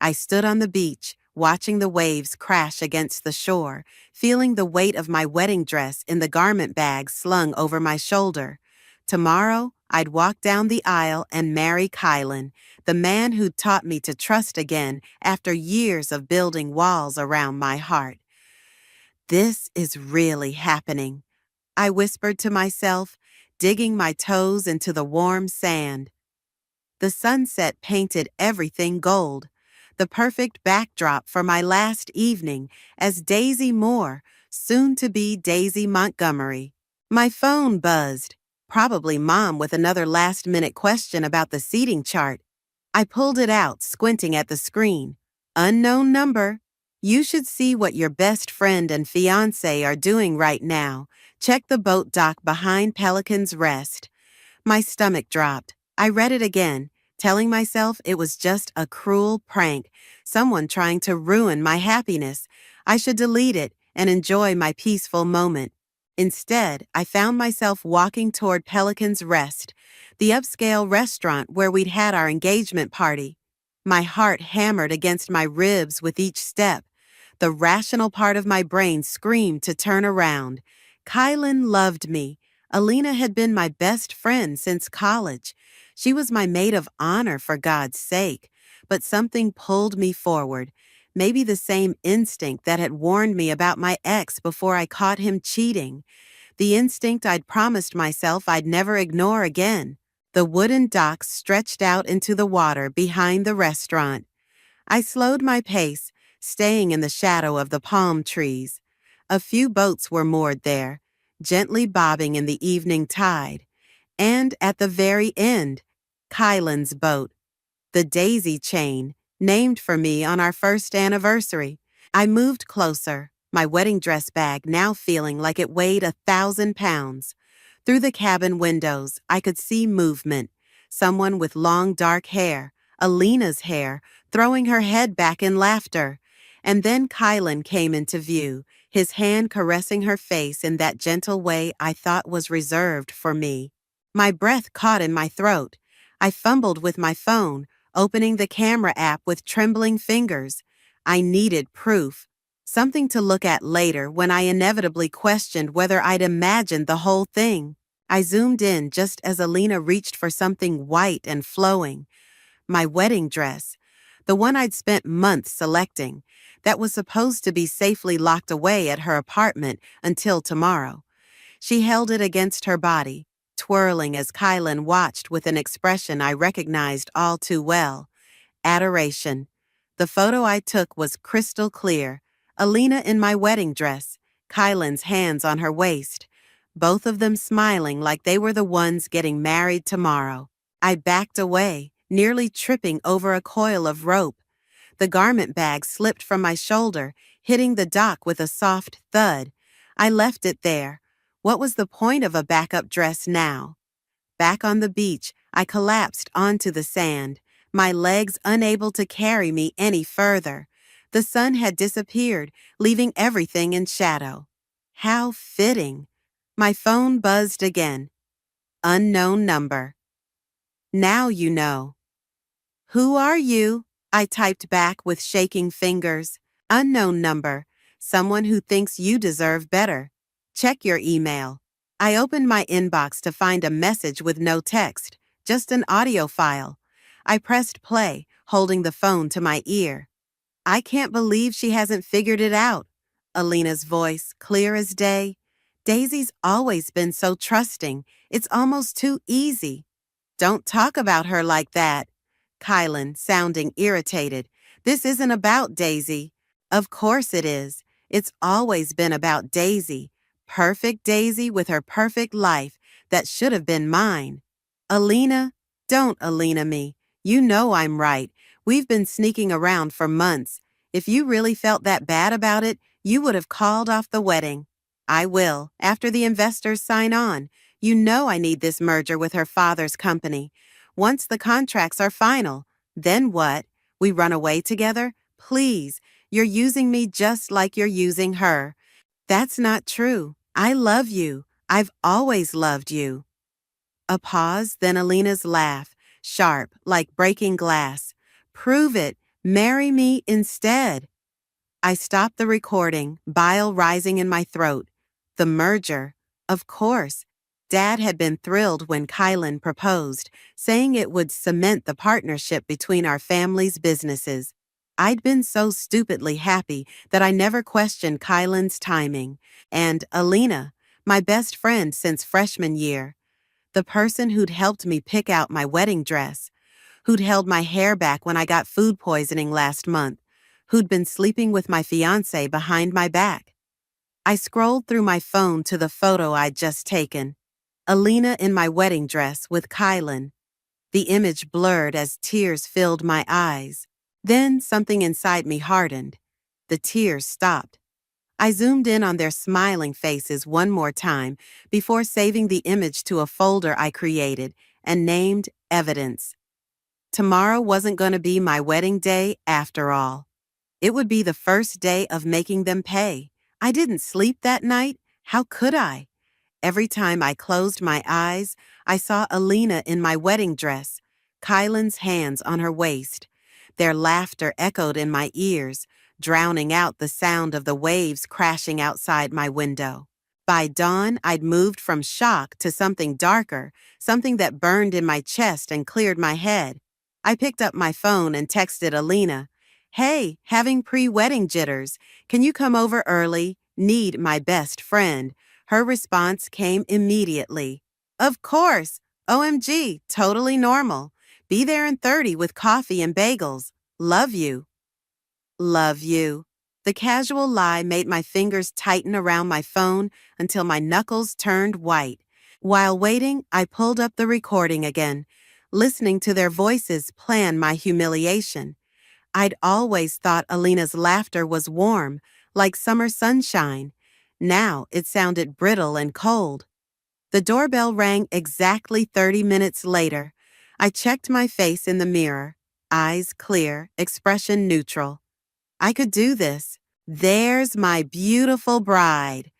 I stood on the beach, watching the waves crash against the shore, feeling the weight of my wedding dress in the garment bag slung over my shoulder. Tomorrow, I'd walk down the aisle and marry Kylan, the man who'd taught me to trust again after years of building walls around my heart. This is really happening, I whispered to myself, digging my toes into the warm sand. The sunset painted everything gold, the perfect backdrop for my last evening as Daisy Moore, soon to be Daisy Montgomery. My phone buzzed, probably Mom with another last-minute question about the seating chart. I pulled it out, squinting at the screen. Unknown number. You should see what your best friend and fiancé are doing right now. Check the boat dock behind Pelican's Rest. My stomach dropped. I read it again, telling myself it was just a cruel prank, someone trying to ruin my happiness. I should delete it and enjoy my peaceful moment. Instead, I found myself walking toward Pelican's Rest, the upscale restaurant where we'd had our engagement party. My heart hammered against my ribs with each step. The rational part of my brain screamed to turn around. Kylan loved me. Alina had been my best friend since college. She was my maid of honor, for God's sake. But something pulled me forward. Maybe the same instinct that had warned me about my ex before I caught him cheating. The instinct I'd promised myself I'd never ignore again. The wooden docks stretched out into the water behind the restaurant. I slowed my pace, staying in the shadow of the palm trees. A few boats were moored there, gently bobbing in the evening tide. And at the very end, Kylan's boat, the Daisy Chain, named for me on our first anniversary. I moved closer, my wedding dress bag now feeling like it weighed 1,000 pounds. Through the cabin windows, I could see movement. Someone with long dark hair, Alina's hair, throwing her head back in laughter. And then Kylan came into view, his hand caressing her face in that gentle way I thought was reserved for me. My breath caught in my throat. I fumbled with my phone, opening the camera app with trembling fingers. I needed proof, something to look at later when I inevitably questioned whether I'd imagined the whole thing. I zoomed in just as Alina reached for something white and flowing. My wedding dress, the one I'd spent months selecting, that was supposed to be safely locked away at her apartment until tomorrow. She held it against her body, twirling as Kylan watched with an expression I recognized all too well. Adoration. The photo I took was crystal clear. Alina in my wedding dress, Kylan's hands on her waist, both of them smiling like they were the ones getting married tomorrow. I backed away, nearly tripping over a coil of rope. The garment bag slipped from my shoulder, hitting the dock with a soft thud. I left it there. What was the point of a backup dress now? Back on the beach, I collapsed onto the sand, my legs unable to carry me any further. The sun had disappeared, leaving everything in shadow. How fitting. My phone buzzed again. Unknown number. Now you know. Who are you? I typed back with shaking fingers. Unknown number. Someone who thinks you deserve better. Check your email. I opened my inbox to find a message with no text, just an audio file. I pressed play, holding the phone to my ear. I can't believe she hasn't figured it out. Alina's voice, clear as day. Daisy's always been so trusting. It's almost too easy. Don't talk about her like that. Kylan, sounding irritated. This isn't about Daisy. Of course it is. It's always been about Daisy. Perfect Daisy with her perfect life that should have been mine. Alina, don't Alina me. You know I'm right. We've been sneaking around for months. If you really felt that bad about it, you would have called off the wedding. I will, after the investors sign on. You know I need this merger with her father's company. Once the contracts are final, then what? We run away together? Please, you're using me just like you're using her. That's not true. I love you. I've always loved you. A pause, then Alina's laugh, sharp, like breaking glass. Prove it. Marry me instead. I stopped the recording, bile rising in my throat. The merger. Of course. Dad had been thrilled when Kylan proposed, saying it would cement the partnership between our family's businesses. I'd been so stupidly happy that I never questioned Kylan's timing. And Alina, my best friend since freshman year, the person who'd helped me pick out my wedding dress, who'd held my hair back when I got food poisoning last month, who'd been sleeping with my fiancé behind my back. I scrolled through my phone to the photo I'd just taken. Alina in my wedding dress with Kylan. The image blurred as tears filled my eyes. Then something inside me hardened. The tears stopped. I zoomed in on their smiling faces one more time before saving the image to a folder I created and named Evidence. Tomorrow wasn't going to be my wedding day after all. It would be the first day of making them pay. I didn't sleep that night. How could I? Every time I closed my eyes, I saw Alina in my wedding dress, Kylan's hands on her waist. Their laughter echoed in my ears, drowning out the sound of the waves crashing outside my window. By dawn, I'd moved from shock to something darker, something that burned in my chest and cleared my head. I picked up my phone and texted Alina, "Hey, having pre-wedding jitters. Can you come over early? Need my best friend." Her response came immediately. "Of course. OMG, totally normal. Be there in 30 with coffee and bagels. Love you." Love you. The casual lie made my fingers tighten around my phone until my knuckles turned white. While waiting, I pulled up the recording again, listening to their voices plan my humiliation. I'd always thought Alina's laughter was warm, like summer sunshine. Now it sounded brittle and cold. The doorbell rang exactly 30 minutes later. I checked my face in the mirror, eyes clear, expression neutral. I could do this. There's my beautiful bride.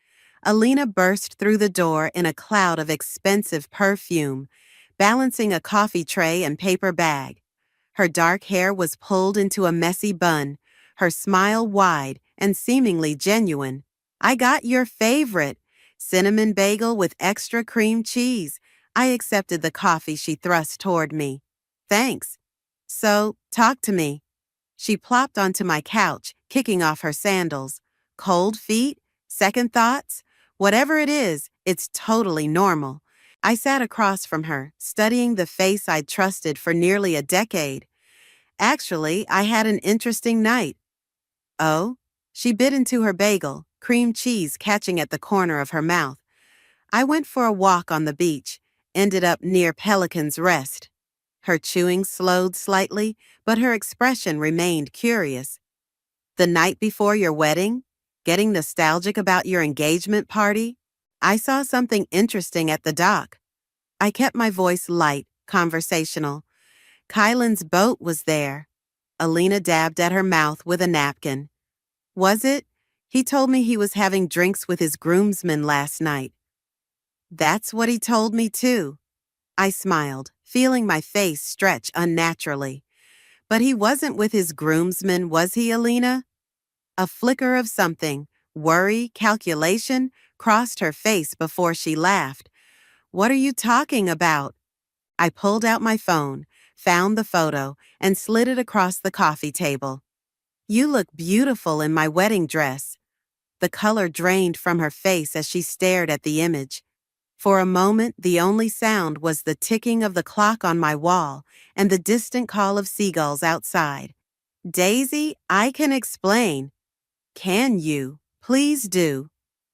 Alina burst through the door in a cloud of expensive perfume, balancing a coffee tray and paper bag. Her dark hair was pulled into a messy bun, her smile wide and seemingly genuine. "I got your favorite, cinnamon bagel with extra cream cheese." I accepted the coffee she thrust toward me. "Thanks. So, talk to me." She plopped onto my couch, kicking off her sandals. Cold feet? Second thoughts? Whatever it is, it's totally normal. I sat across from her, studying the face I'd trusted for nearly a decade. "Actually, I had an interesting night." "Oh?" She bit into her bagel, cream cheese catching at the corner of her mouth. "I went for a walk on the beach, ended up near Pelican's Rest." Her chewing slowed slightly, but her expression remained curious. "The night before your wedding? Getting nostalgic about your engagement party? I saw something interesting at the dock." I kept my voice light, conversational. "Kylan's boat was there." Alina dabbed at her mouth with a napkin. "Was it? He told me he was having drinks with his groomsmen last night." "That's what he told me too." I smiled, feeling my face stretch unnaturally. "But he wasn't with his groomsmen, was he, Alina?" A flicker of something, worry, calculation, crossed her face before she laughed. "What are you talking about?" I pulled out my phone, found the photo, and slid it across the coffee table. "You look beautiful in my wedding dress." The color drained from her face as she stared at the image. For a moment, the only sound was the ticking of the clock on my wall and the distant call of seagulls outside. "Daisy, I can explain." "Can you? Please do."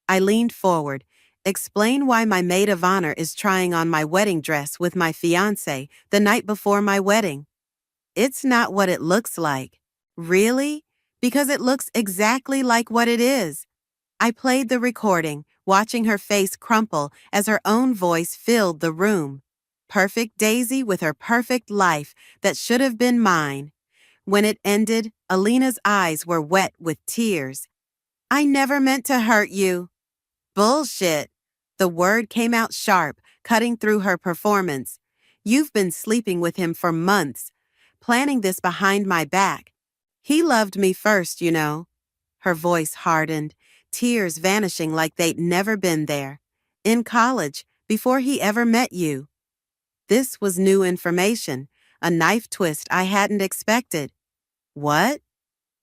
I leaned forward. "Explain why my maid of honor is trying on my wedding dress with my fiancé the night before my wedding." "It's not what it looks like." "Really? Because it looks exactly like what it is." I played the recording, watching her face crumple as her own voice filled the room. Perfect Daisy with her perfect life that should have been mine. When it ended, Alina's eyes were wet with tears. "I never meant to hurt you." "Bullshit." The word came out sharp, cutting through her performance. "You've been sleeping with him for months, planning this behind my back. He loved me first, you know. Her voice hardened, tears vanishing like they'd never been there. In college, before he ever met you. This was new information, a knife twist I hadn't expected. What?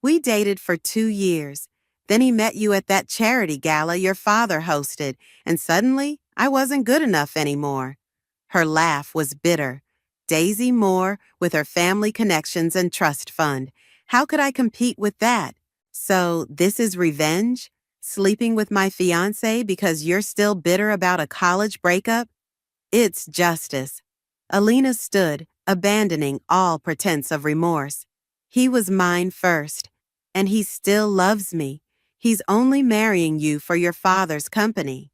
We dated for 2 years. Then he met you at that charity gala your father hosted, and suddenly I wasn't good enough anymore. Her laugh was bitter. Daisy Moore, with her family connections and trust fund. How could I compete with that? So, this is revenge? Sleeping with my fiancé because you're still bitter about a college breakup? It's justice. Alina stood, abandoning all pretense of remorse. He was mine first, and he still loves me. He's only marrying you for your father's company.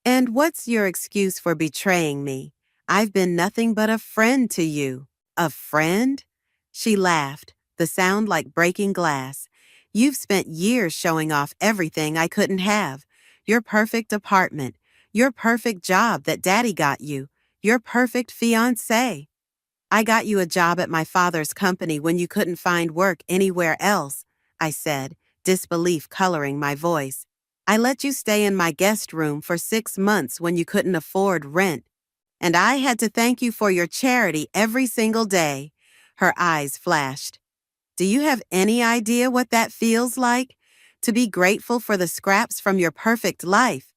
And what's your excuse for betraying me? I've been nothing but a friend to you. A friend? She laughed, the sound like breaking glass. You've spent years showing off everything I couldn't have. Your perfect apartment, your perfect job that Daddy got you, your perfect fiancé. I got you a job at my father's company when you couldn't find work anywhere else, I said, disbelief coloring my voice. I let you stay in my guest room for 6 months when you couldn't afford rent. And I had to thank you for your charity every single day. Her eyes flashed. Do you have any idea what that feels like? To be grateful for the scraps from your perfect life.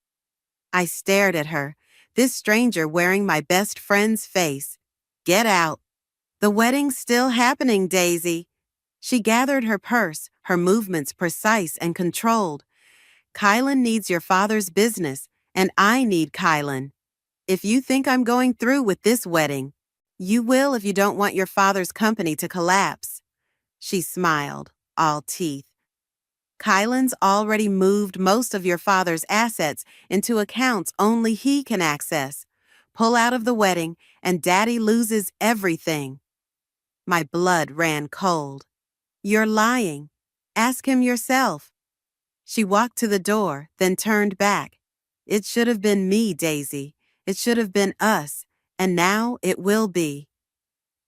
I stared at her, this stranger wearing my best friend's face. Get out. The wedding's still happening, Daisy. She gathered her purse, her movements precise and controlled. Kylan needs your father's business, and I need Kylan. If you think I'm going through with this wedding, you will if you don't want your father's company to collapse. She smiled, all teeth. Kylan's already moved most of your father's assets into accounts only he can access. Pull out of the wedding, and Daddy loses everything. My blood ran cold. You're lying. Ask him yourself. She walked to the door, then turned back. It should have been me, Daisy. It should have been us, and now it will be.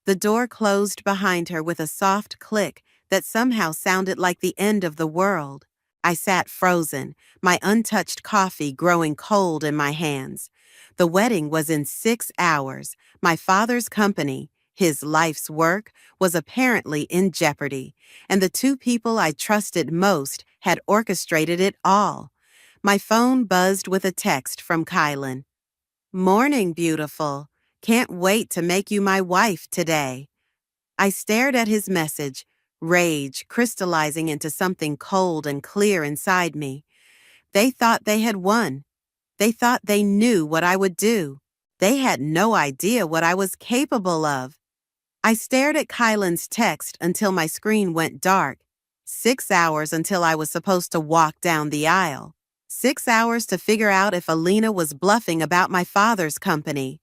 The door closed behind her with a soft click that somehow sounded like the end of the world. I sat frozen, my untouched coffee growing cold in my hands. The wedding was in 6 hours. My father's company, his life's work, was apparently in jeopardy, and the two people I trusted most had orchestrated it all. My phone buzzed with a text from Kylan. Morning, beautiful. Can't wait to make you my wife today. I stared at his message, rage crystallizing into something cold and clear inside me. They thought they had won. They thought they knew what I would do. They had no idea what I was capable of. I stared at Kylan's text until my screen went dark. 6 hours until I was supposed to walk down the aisle. 6 hours to figure out if Alina was bluffing about my father's company.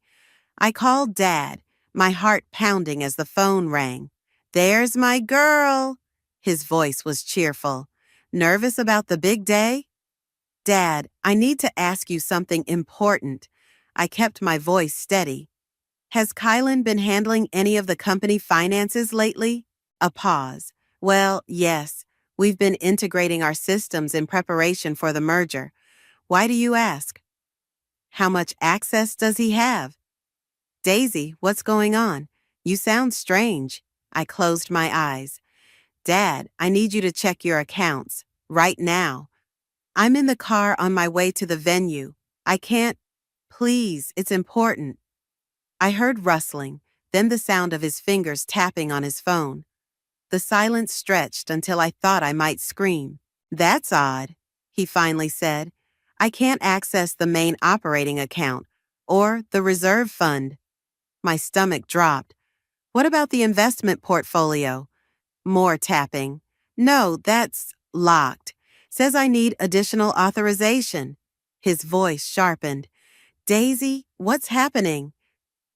I called Dad, my heart pounding as the phone rang. There's my girl. His voice was cheerful. Nervous about the big day? Dad, I need to ask you something important. I kept my voice steady. Has Kylan been handling any of the company finances lately? A pause. Well, yes. We've been integrating our systems in preparation for the merger. Why do you ask? How much access does he have? Daisy, what's going on? You sound strange. I closed my eyes. Dad, I need you to check your accounts. Right now. I'm in the car on my way to the venue. I can't. Please, it's important. I heard rustling, then the sound of his fingers tapping on his phone. The silence stretched until I thought I might scream. That's odd, he finally said. I can't access the main operating account or the reserve fund. My stomach dropped. What about the investment portfolio? More tapping. No, that's locked. Says I need additional authorization. His voice sharpened. Daisy, what's happening?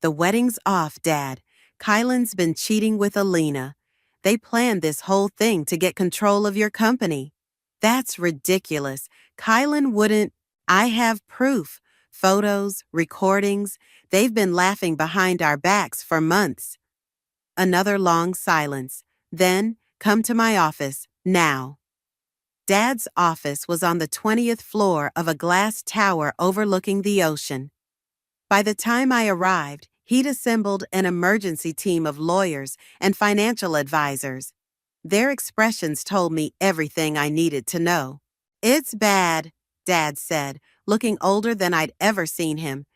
The wedding's off, Dad. Kylan's been cheating with Alina. They planned this whole thing to get control of your company. That's ridiculous. Kylan wouldn't. I have proof. Photos, recordings. They've been laughing behind our backs for months. Another long silence. Then, Come to my office, now. Dad's office was on the 20th floor of a glass tower overlooking the ocean. By the time I arrived, he'd assembled an emergency team of lawyers and financial advisors. Their expressions told me everything I needed to know. It's bad, Dad said, looking older than I'd ever seen him.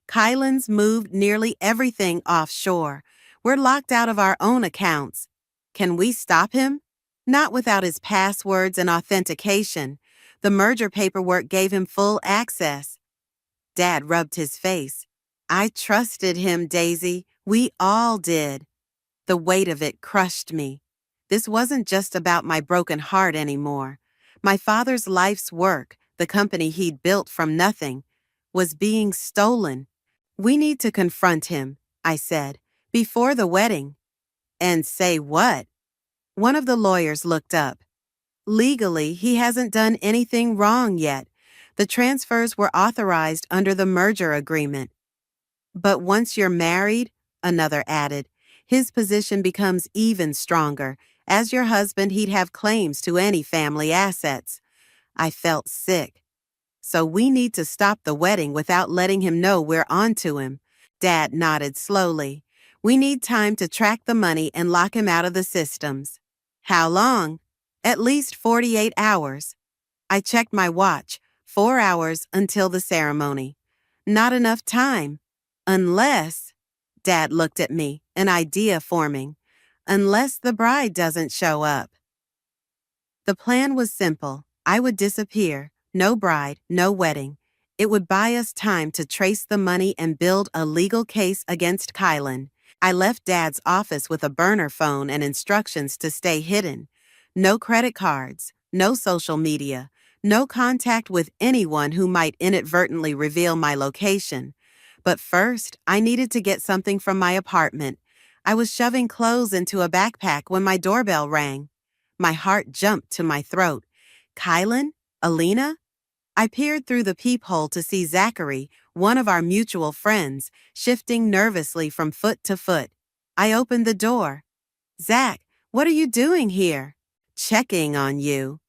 Kylan's moved nearly everything offshore. We're locked out of our own accounts. Can we stop him? Not without his passwords and authentication. The merger paperwork gave him full access. Dad rubbed his face. I trusted him, Daisy. We all did. The weight of it crushed me. This wasn't just about my broken heart anymore. My father's life's work, the company he'd built from nothing, was being stolen. We need to confront him, I said, before the wedding. And say what? One of the lawyers looked up. Legally, he hasn't done anything wrong yet. The transfers were authorized under the merger agreement. But once you're married, another added, his position becomes even stronger. As your husband, he'd have claims to any family assets. I felt sick. So we need to stop the wedding without letting him know we're onto him. Dad nodded slowly. We need time to track the money and lock him out of the systems. How long? At least 48 hours. I checked my watch. 4 hours until the ceremony. Not enough time. Unless, Dad looked at me, an idea forming. Unless the bride doesn't show up. The plan was simple. I would disappear. No bride, no wedding. It would buy us time to trace the money and build a legal case against Kylan. I left Dad's office with a burner phone and instructions to stay hidden. No credit cards, no social media, no contact with anyone who might inadvertently reveal my location. But first, I needed to get something from my apartment. I was shoving clothes into a backpack when my doorbell rang. My heart jumped to my throat. Kylan? Alina? I peered through the peephole to see Zachary, one of our mutual friends, shifting nervously from foot to foot. I opened the door. Zach, what are you doing here? Checking on you.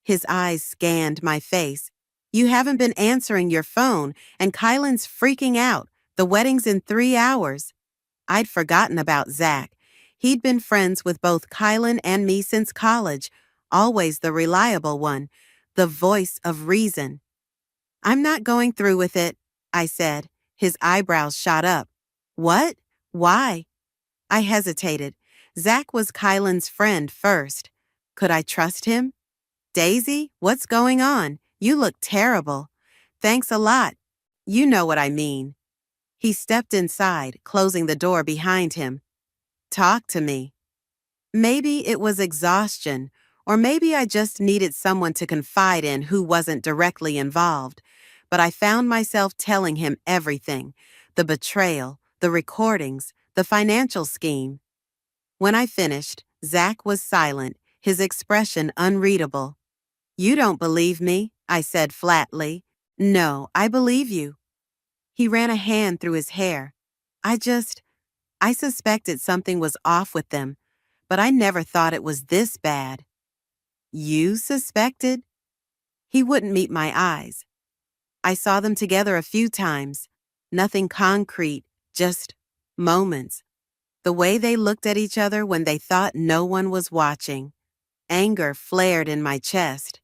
His eyes scanned my face. You haven't been answering your phone, and Kylan's freaking out. The wedding's in 3 hours. I'd forgotten about Zach. He'd been friends with both Kylan and me since college, always the reliable one, the voice of reason. I'm not going through with it, I said. His eyebrows shot up. What? Why? I hesitated. Zach was Kylan's friend first. Could I trust him? Daisy, what's going on? You look terrible. Thanks a lot. You know what I mean. He stepped inside, closing the door behind him. Talk to me. Maybe it was exhaustion, or maybe I just needed someone to confide in who wasn't directly involved. But I found myself telling him everything. The betrayal, the recordings, the financial scheme. When I finished, Zach was silent, his expression unreadable. You don't believe me, I said flatly. No, I believe you. He ran a hand through his hair. I suspected something was off with them, but I never thought it was this bad. You suspected? He wouldn't meet my eyes. I saw them together a few times. Nothing concrete, just moments. The way they looked at each other when they thought no one was watching. Anger flared in my chest.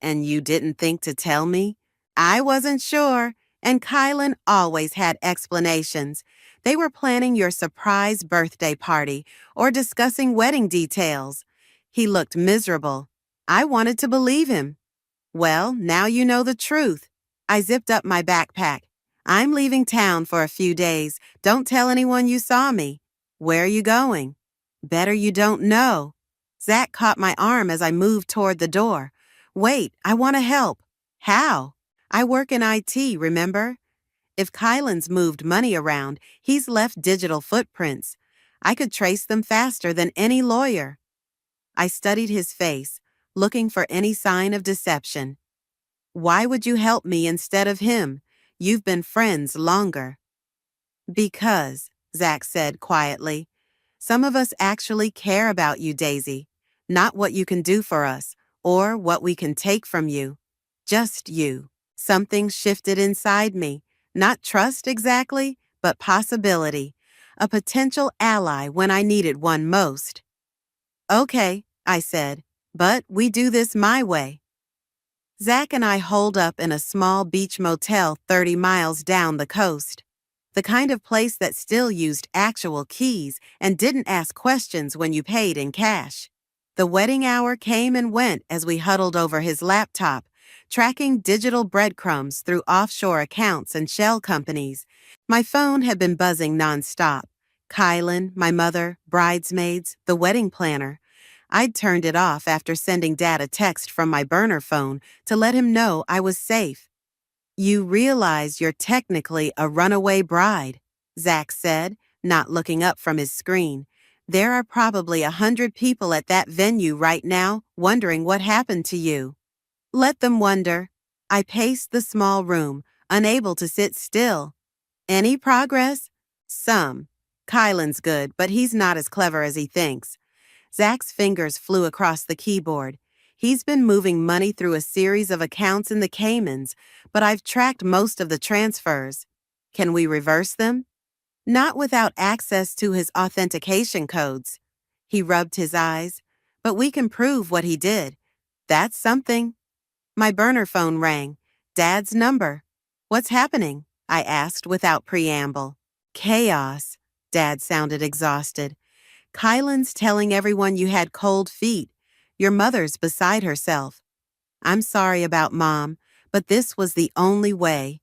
And you didn't think to tell me? I wasn't sure, and Kylan always had explanations. They were planning your surprise birthday party or discussing wedding details. He looked miserable. I wanted to believe him. Well, now you know the truth. I zipped up my backpack. I'm leaving town for a few days. Don't tell anyone you saw me. Where are you going? Better you don't know. Zach caught my arm as I moved toward the door. Wait, I want to help. How? I work in IT, remember? If Kylan's moved money around, he's left digital footprints. I could trace them faster than any lawyer. I studied his face, looking for any sign of deception. Why would you help me instead of him? You've been friends longer. Because, Zach said quietly, some of us actually care about you, Daisy. Not what you can do for us, or what we can take from you. Just you. Something shifted inside me. Not trust exactly, but possibility. A potential ally when I needed one most. Okay, I said, but we do this my way. Zach and I holed up in a small beach motel 30 miles down the coast. The kind of place that still used actual keys and didn't ask questions when you paid in cash. The wedding hour came and went as we huddled over his laptop, tracking digital breadcrumbs through offshore accounts and shell companies. My phone had been buzzing nonstop. Kylan, my mother, bridesmaids, the wedding planner. I'd turned it off after sending Dad a text from my burner phone to let him know I was safe. You realize you're technically a runaway bride, Zach said, not looking up from his screen. There are probably 100 people at that venue right now wondering what happened to you. Let them wonder. I paced the small room, unable to sit still. Any progress? Some. Kylan's good, but he's not as clever as he thinks. Zach's fingers flew across the keyboard. He's been moving money through a series of accounts in the Caymans, but I've tracked most of the transfers. Can we reverse them? Not without access to his authentication codes. He rubbed his eyes. But we can prove what he did. That's something. My burner phone rang. Dad's number. What's happening? I asked without preamble. Chaos. Dad sounded exhausted. Kylan's telling everyone you had cold feet. Your mother's beside herself. I'm sorry about Mom, but this was the only way.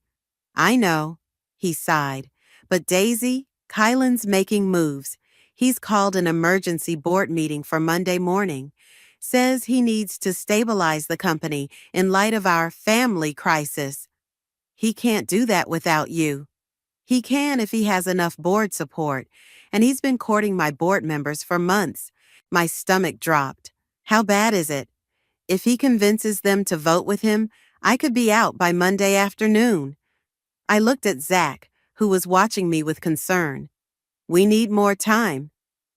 I know, he sighed. But Daisy, Kylan's making moves. He's called an emergency board meeting for Monday morning. Says he needs to stabilize the company in light of our family crisis. He can't do that without you. He can if he has enough board support, and he's been courting my board members for months. My stomach dropped. How bad is it? If he convinces them to vote with him, I could be out by Monday afternoon. I looked at Zach, who was watching me with concern. We need more time.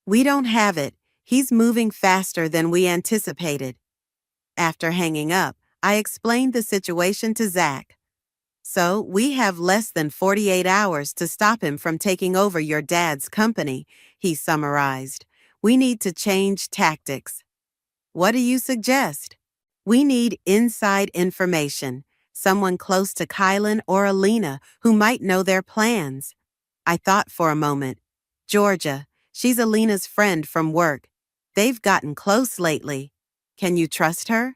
We don't have it. He's moving faster than we anticipated. After hanging up, I explained the situation to Zach. So we have less than 48 hours to stop him from taking over your dad's company, he summarized. We need to change tactics. What do you suggest? We need inside information, someone close to Kylan or Alina who might know their plans. I thought for a moment. Georgia, she's Alina's friend from work. They've gotten close lately. Can you trust her?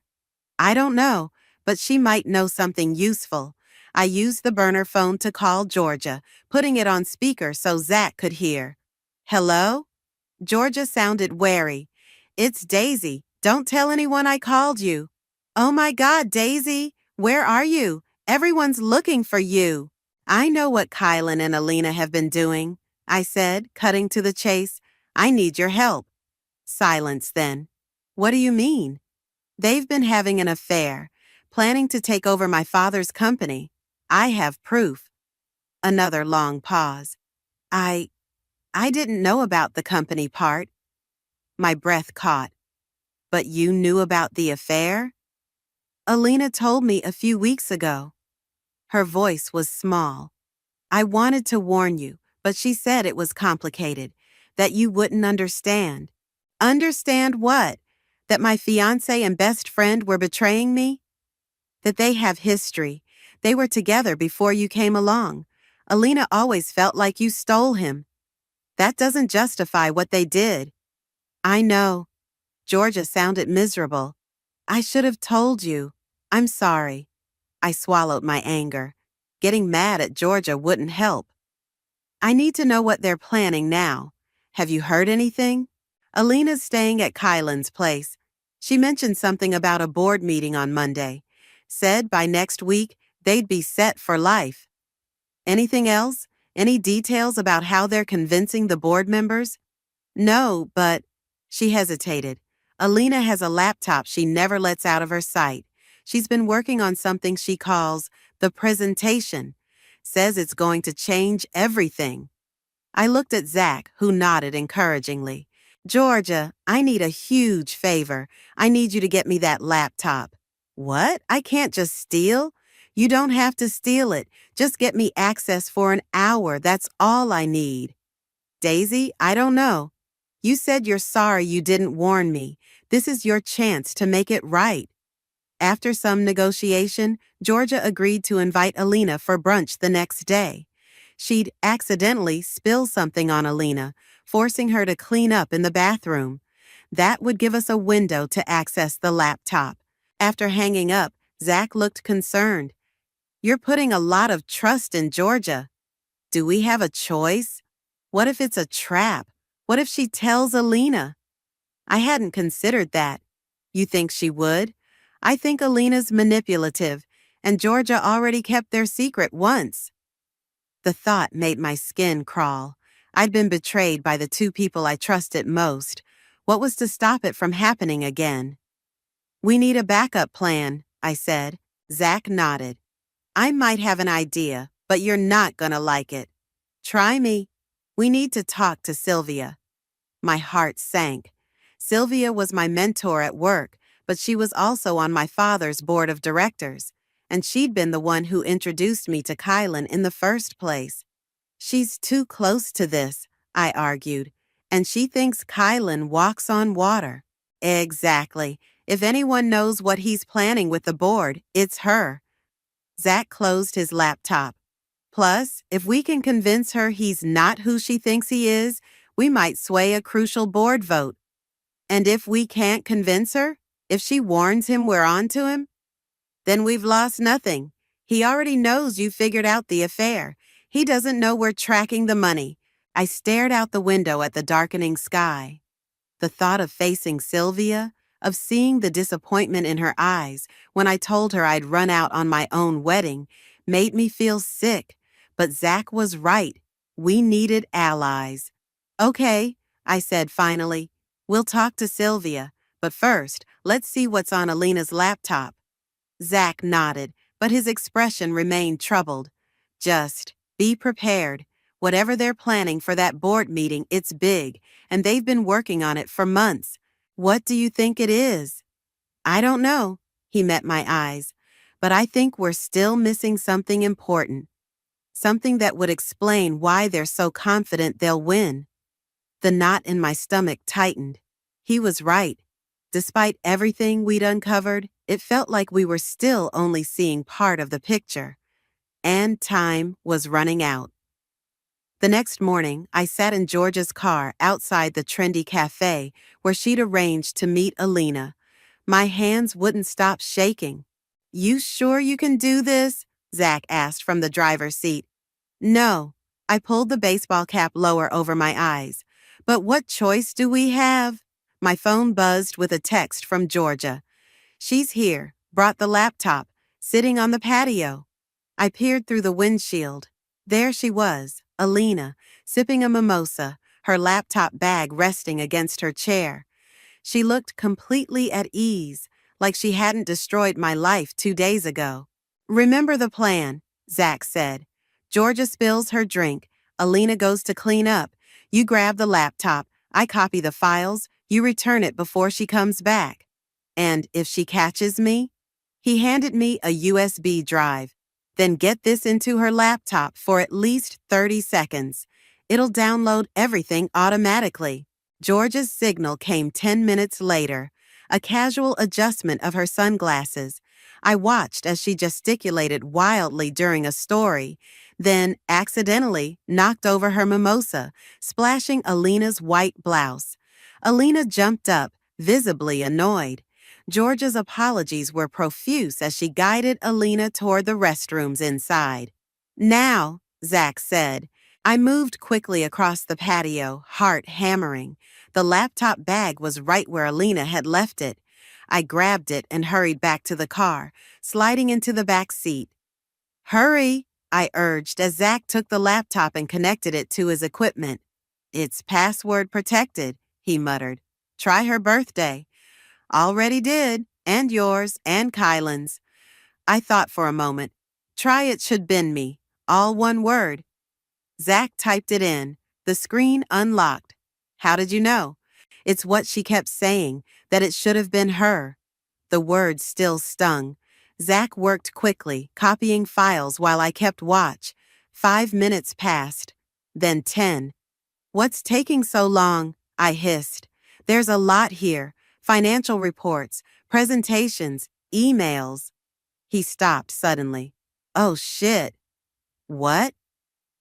I don't know, but she might know something useful. I used the burner phone to call Georgia, putting it on speaker so Zach could hear. Hello? Georgia sounded wary. It's Daisy. Don't tell anyone I called you. Oh my God, Daisy, where are you? Everyone's looking for you. I know what Kylan and Alina have been doing, I said, cutting to the chase. I need your help. Silence then. What do you mean? They've been having an affair, planning to take over my father's company. I have proof. Another long pause. I didn't know about the company part. My breath caught. But you knew about the affair? Alina told me a few weeks ago. Her voice was small. I wanted to warn you, but she said it was complicated, that you wouldn't understand. Understand what? That my fiancé and best friend were betraying me? That they have history. They were together before you came along. Alina always felt like you stole him. That doesn't justify what they did. I know. Georgia sounded miserable. I should have told you. I'm sorry. I swallowed my anger. Getting mad at Georgia wouldn't help. I need to know what they're planning now. Have you heard anything? Alina's staying at Kylan's place. She mentioned something about a board meeting on Monday. Said by next week, they'd be set for life. Anything else? Any details about how they're convincing the board members? No, but... She hesitated. Alina has a laptop she never lets out of her sight. She's been working on something she calls the presentation. Says it's going to change everything. I looked at Zach, who nodded encouragingly. Georgia, I need a huge favor. I need you to get me that laptop. What? I can't just steal? You don't have to steal it. Just get me access for an hour. That's all I need. Daisy, I don't know. You said you're sorry you didn't warn me. This is your chance to make it right. After some negotiation, Georgia agreed to invite Alina for brunch the next day. She'd accidentally spill something on Alina, forcing her to clean up in the bathroom. That would give us a window to access the laptop. After hanging up, Zach looked concerned. You're putting a lot of trust in Georgia. Do we have a choice? What if it's a trap? What if she tells Alina? I hadn't considered that. You think she would? I think Alina's manipulative, and Georgia already kept their secret once. The thought made my skin crawl. I'd been betrayed by the two people I trusted most. What was to stop it from happening again? We need a backup plan, I said. Zach nodded. I might have an idea, but you're not gonna like it. Try me. We need to talk to Sylvia. My heart sank. Sylvia was my mentor at work, but she was also on my father's board of directors, and she'd been the one who introduced me to Kylan in the first place. She's too close to this, I argued, and she thinks Kylan walks on water. Exactly. If anyone knows what he's planning with the board, it's her. Zach closed his laptop. Plus, if we can convince her he's not who she thinks he is, we might sway a crucial board vote. And if we can't convince her, if she warns him we're on to him, then we've lost nothing. He already knows you figured out the affair. He doesn't know we're tracking the money. I stared out the window at the darkening sky. The thought of facing Sylvia, of seeing the disappointment in her eyes when I told her I'd run out on my own wedding, made me feel sick. But Zach was right. We needed allies. Okay, I said finally. We'll talk to Sylvia, but first, let's see what's on Alina's laptop. Zach nodded, but his expression remained troubled. Just be prepared. Whatever they're planning for that board meeting, it's big, and they've been working on it for months. What do you think it is? I don't know, he met my eyes, but I think we're still missing something important. Something that would explain why they're so confident they'll win. The knot in my stomach tightened. He was right. Despite everything we'd uncovered, it felt like we were still only seeing part of the picture. And time was running out. The next morning, I sat in Georgia's car outside the trendy cafe where she'd arranged to meet Alina. My hands wouldn't stop shaking. You sure you can do this? Zach asked from the driver's seat. No. I pulled the baseball cap lower over my eyes. But what choice do we have? My phone buzzed with a text from Georgia. She's here, brought the laptop, sitting on the patio. I peered through the windshield. There she was, Alina, sipping a mimosa, her laptop bag resting against her chair. She looked completely at ease, like she hadn't destroyed my life 2 days ago. Remember the plan, Zach said. Georgia spills her drink. Alina goes to clean up. You grab the laptop. I copy the files. You return it before she comes back. And if she catches me? He handed me a USB drive. Then get this into her laptop for at least 30 seconds. It'll download everything automatically. Georgia's signal came 10 minutes later, a casual adjustment of her sunglasses. I watched as she gesticulated wildly during a story, then accidentally knocked over her mimosa, splashing Alina's white blouse. Alina jumped up, visibly annoyed. Georgia's apologies were profuse as she guided Alina toward the restrooms inside. Now, Zach said. I moved quickly across the patio, heart hammering. The laptop bag was right where Alina had left it. I grabbed it and hurried back to the car, sliding into the back seat. Hurry, I urged as Zach took the laptop and connected it to his equipment. It's password protected, he muttered. Try her birthday. Already did, and yours, and Kylan's. I thought for a moment. Try it should bend me. All one word. Zach typed it in. The screen unlocked. How did you know? It's what she kept saying, that it should have been her. The words still stung. Zach worked quickly, copying files while I kept watch. 5 minutes passed. Then 10. "What's taking so long?" I hissed. "There's a lot here. Financial reports, presentations, emails." He stopped suddenly. "Oh shit." "What?"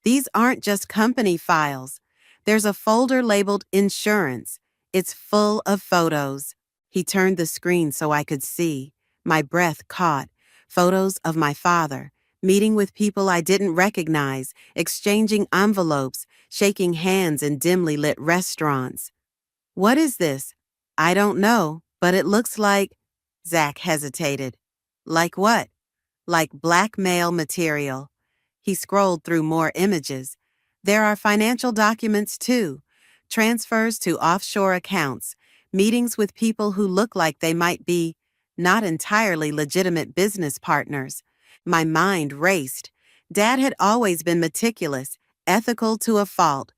"These aren't just company files. There's a folder labeled Insurance. It's full of photos." He turned the screen so I could see. My breath caught. Photos of my father, meeting with people I didn't recognize, exchanging envelopes, shaking hands in dimly lit restaurants. "What is this?" "I don't know, but it looks like—" Zach hesitated. "Like what?" "Like blackmail material." He scrolled through more images. "There are financial documents too. Transfers to offshore accounts, meetings with people who look like they might be not entirely legitimate business partners." My mind raced. Dad had always been meticulous, ethical to a fault.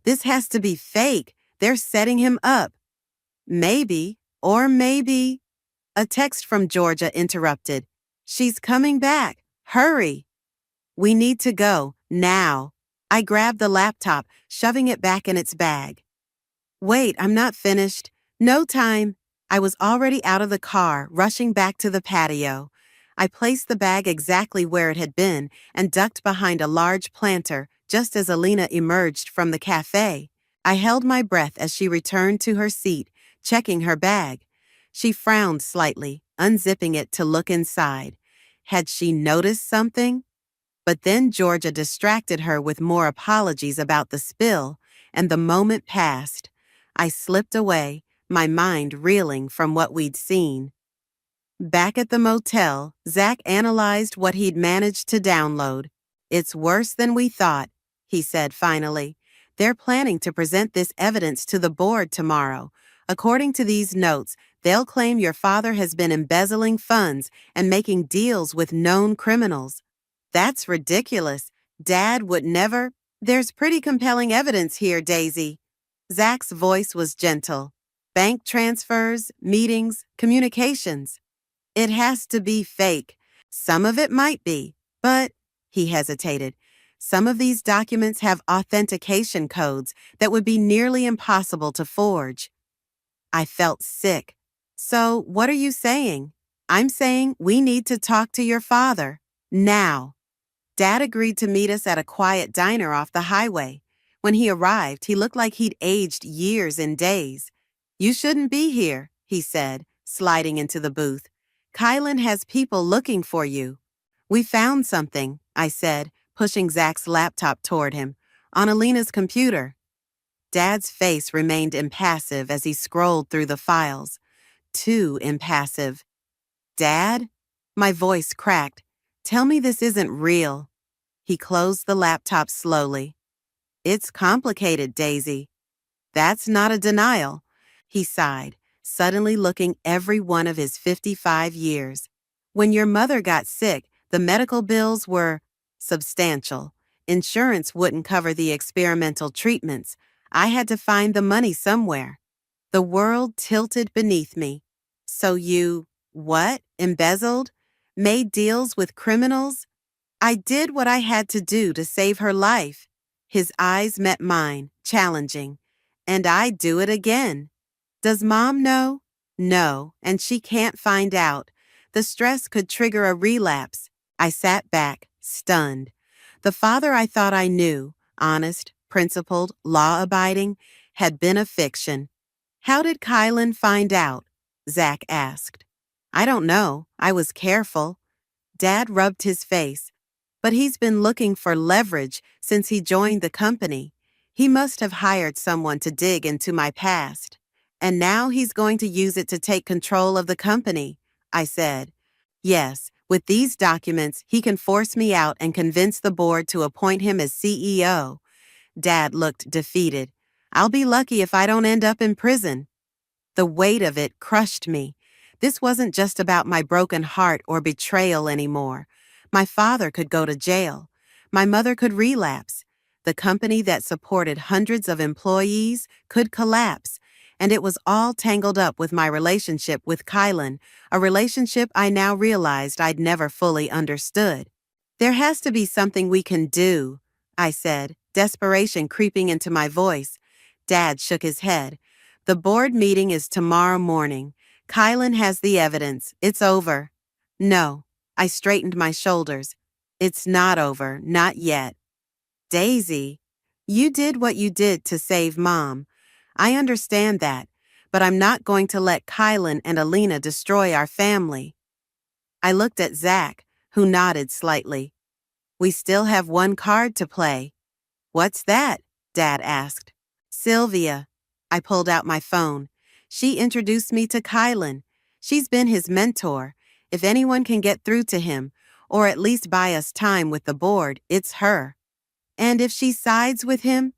This has to be fake. They're setting him up. Maybe, or maybe. A text from Georgia interrupted. "She's coming back. Hurry." "We need to go, now." I grabbed the laptop, shoving it back in its bag. "Wait, I'm not finished. No time." I was already out of the car, rushing back to the patio. I placed the bag exactly where it had been and ducked behind a large planter just as Alina emerged from the cafe. I held my breath as she returned to her seat, checking her bag. She frowned slightly, unzipping it to look inside. Had she noticed something? But then Georgia distracted her with more apologies about the spill, and the moment passed. I slipped away, my mind reeling from what we'd seen. Back at the motel, Zach analyzed what he'd managed to download. "It's worse than we thought," he said finally. "They're planning to present this evidence to the board tomorrow. According to these notes, they'll claim your father has been embezzling funds and making deals with known criminals." "That's ridiculous. Dad would never—" "There's pretty compelling evidence here, Daisy." Zach's voice was gentle. "Bank transfers, meetings, communications. It has to be fake. Some of it might be, but—" he hesitated. "Some of these documents have authentication codes that would be nearly impossible to forge." I felt sick. "So, what are you saying?" "I'm saying we need to talk to your father. Now." Dad agreed to meet us at a quiet diner off the highway. When he arrived, he looked like he'd aged years in days. "You shouldn't be here," he said, sliding into the booth. "Kylan has people looking for you." "We found something," I said, pushing Zach's laptop toward him. "On Alina's computer." Dad's face remained impassive as he scrolled through the files. Too impassive. "Dad?" My voice cracked. "Tell me this isn't real." He closed the laptop slowly. "It's complicated, Daisy." "That's not a denial." He sighed, suddenly looking every one of his 55 years. "When your mother got sick, the medical bills were substantial. Insurance wouldn't cover the experimental treatments. I had to find the money somewhere." The world tilted beneath me. "So you, what, embezzled? Made deals with criminals?" "I did what I had to do to save her life." His eyes met mine, challenging. "And I'd do it again." "Does Mom know?" "No, and she can't find out. The stress could trigger a relapse." I sat back, stunned. The father I thought I knew, honest, principled, law-abiding, had been a fiction. "How did Kylan find out?" Zach asked. "I don't know. I was careful." Dad rubbed his face. "But he's been looking for leverage since he joined the company. He must have hired someone to dig into my past. And now he's going to use it to take control of the company," I said. "Yes, with these documents, he can force me out and convince the board to appoint him as CEO." Dad looked defeated. "I'll be lucky if I don't end up in prison." The weight of it crushed me. This wasn't just about my broken heart or betrayal anymore. My father could go to jail. My mother could relapse. The company that supported hundreds of employees could collapse. and it was all tangled up with my relationship with Kylan, a relationship I now realized I'd never fully understood. There has to be something we can do, I said, desperation creeping into my voice. Dad shook his head. The board meeting is tomorrow morning. Kylan has the evidence. It's over. No. I straightened my shoulders. It's not over, not yet. Daisy, you did what you did to save Mom. I understand that, but I'm not going to let Kylan and Alina destroy our family. I looked at Zach, who nodded slightly. We still have one card to play. What's that? Dad asked. Sylvia. I pulled out my phone. She introduced me to Kylan. She's been his mentor. If anyone can get through to him, or at least buy us time with the board, it's her. And if she sides with him?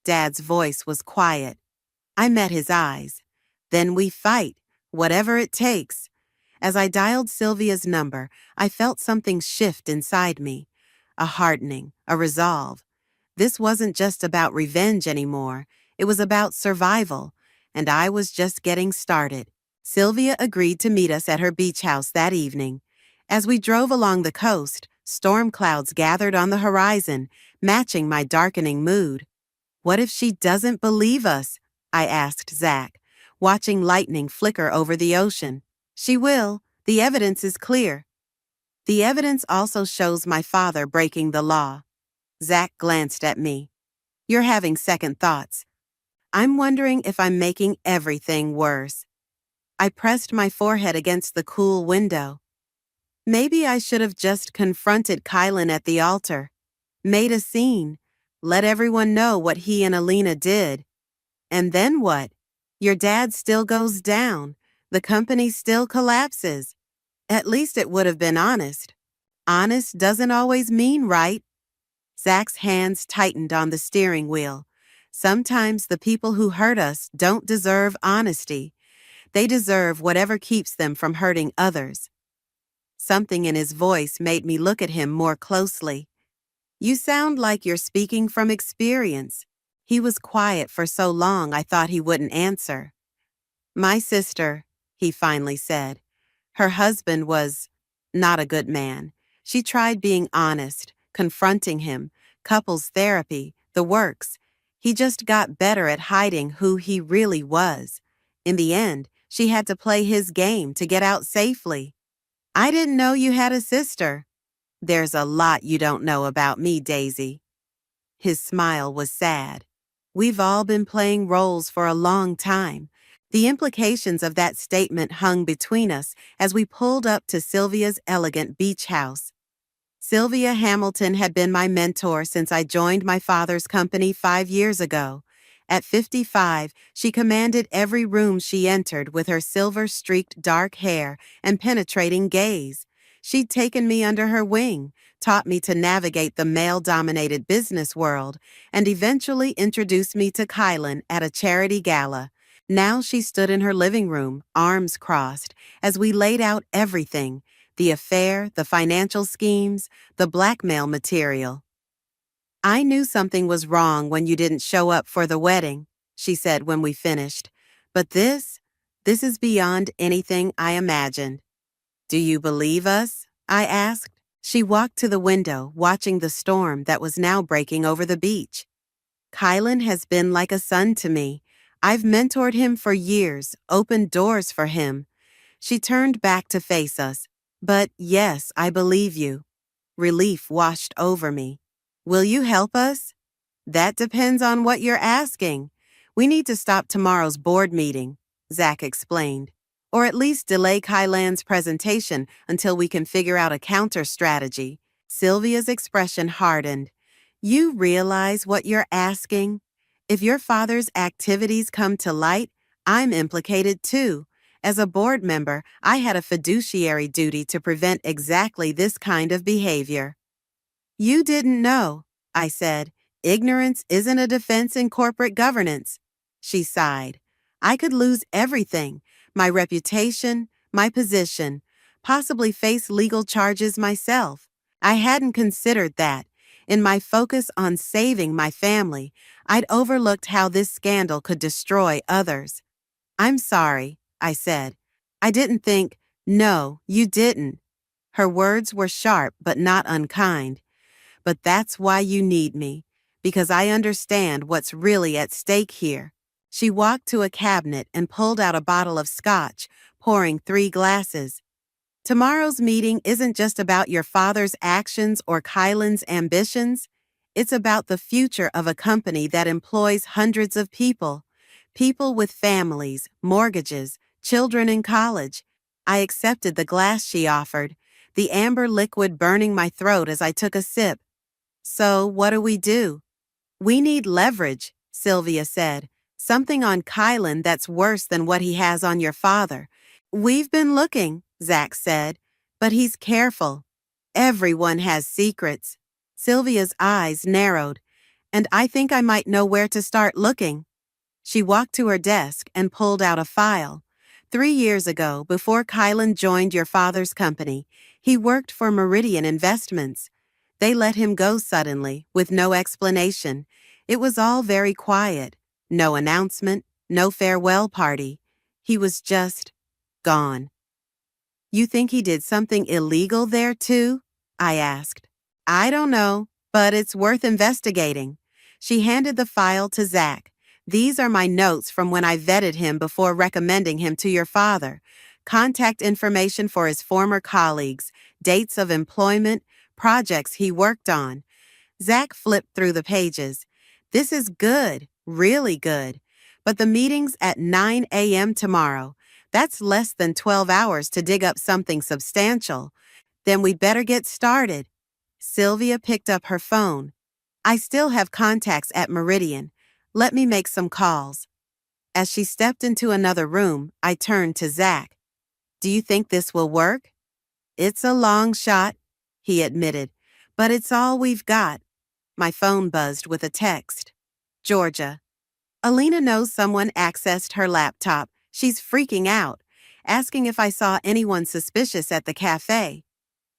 Dad's voice was quiet. I met his eyes. Then we fight, whatever it takes. As I dialed Sylvia's number, I felt something shift inside me. A hardening, a resolve. This wasn't just about revenge anymore. It was about survival, and I was just getting started. Sylvia agreed to meet us at her beach house that evening. As we drove along the coast, storm clouds gathered on the horizon, matching my darkening mood. What if she doesn't believe us? I asked Zach, watching lightning flicker over the ocean. She will. The evidence is clear. The evidence also shows my father breaking the law. Zach glanced at me. You're having second thoughts. I'm wondering if I'm making everything worse. I pressed my forehead against the cool window. Maybe I should have just confronted Kylan at the altar, made a scene, let everyone know what he and Alina did. And then what? Your dad still goes down. The company still collapses. At least it would have been honest. Honest doesn't always mean right. Zach's hands tightened on the steering wheel. Sometimes the people who hurt us don't deserve honesty. They deserve whatever keeps them from hurting others. Something in his voice made me look at him more closely. You sound like you're speaking from experience. He was quiet for so long I thought he wouldn't answer. My sister, he finally said. Her husband was not a good man. She tried being honest, confronting him, couples therapy, the works. He just got better at hiding who he really was. In the end, she had to play his game to get out safely. I didn't know you had a sister. There's a lot you don't know about me, Daisy. His smile was sad. We've all been playing roles for a long time. The implications of that statement hung between us as we pulled up to Sylvia's elegant beach house. Sylvia Hamilton had been my mentor since I joined my father's company 5 years ago. At 55, she commanded every room she entered with her silver-streaked dark hair and penetrating gaze. She'd taken me under her wing, taught me to navigate the male-dominated business world, and eventually introduced me to Kylan at a charity gala. Now she stood in her living room, arms crossed, as we laid out everything: the affair, the financial schemes, the blackmail material. I knew something was wrong when you didn't show up for the wedding, she said when we finished. But this is beyond anything I imagined. Do you believe us? I asked. She walked to the window, watching the storm that was now breaking over the beach. Kylan has been like a son to me. I've mentored him for years, opened doors for him. She turned back to face us. But yes, I believe you. Relief washed over me. Will you help us? That depends on what you're asking. We need to stop tomorrow's board meeting, Zach explained. Or at least delay Kylan's presentation until we can figure out a counter strategy. Sylvia's expression hardened. You realize what you're asking? If your father's activities come to light, I'm implicated too. As a board member, I had a fiduciary duty to prevent exactly this kind of behavior. You didn't know, I said. Ignorance isn't a defense in corporate governance. She sighed. I could lose everything: my reputation, my position, possibly face legal charges myself. I hadn't considered that. In my focus on saving my family, I'd overlooked how this scandal could destroy others. I'm sorry, I said. I didn't think, no, you didn't. Her words were sharp but not unkind. But that's why you need me, because I understand what's really at stake here. She walked to a cabinet and pulled out a bottle of scotch, pouring 3 glasses. Tomorrow's meeting isn't just about your father's actions or Kylan's ambitions. It's about the future of a company that employs hundreds of people. People with families, mortgages, children in college. I accepted the glass she offered, the amber liquid burning my throat as I took a sip. So, what do? We need leverage, Sylvia said. Something on Kylan that's worse than what he has on your father. We've been looking, Zach said, but he's careful. Everyone has secrets. Sylvia's eyes narrowed, and I think I might know where to start looking. She walked to her desk and pulled out a file. 3 years ago, before Kylan joined your father's company, he worked for Meridian Investments. They let him go suddenly, with no explanation. It was all very quiet. No announcement, no farewell party. He was just gone. You think he did something illegal there too? I asked. I don't know, but it's worth investigating. She handed the file to Zach. These are my notes from when I vetted him before recommending him to your father. Contact information for his former colleagues, dates of employment, projects he worked on. Zach flipped through the pages. This is good, really good. But the meeting's at 9 a.m. tomorrow. That's less than 12 hours to dig up something substantial. Then we'd better get started. Sylvia picked up her phone. I still have contacts at Meridian. Let me make some calls. As she stepped into another room, I turned to Zach. Do you think this will work? It's a long shot, he admitted, but it's all we've got. My phone buzzed with a text. Georgia. Alina knows someone accessed her laptop. She's freaking out, asking if I saw anyone suspicious at the cafe.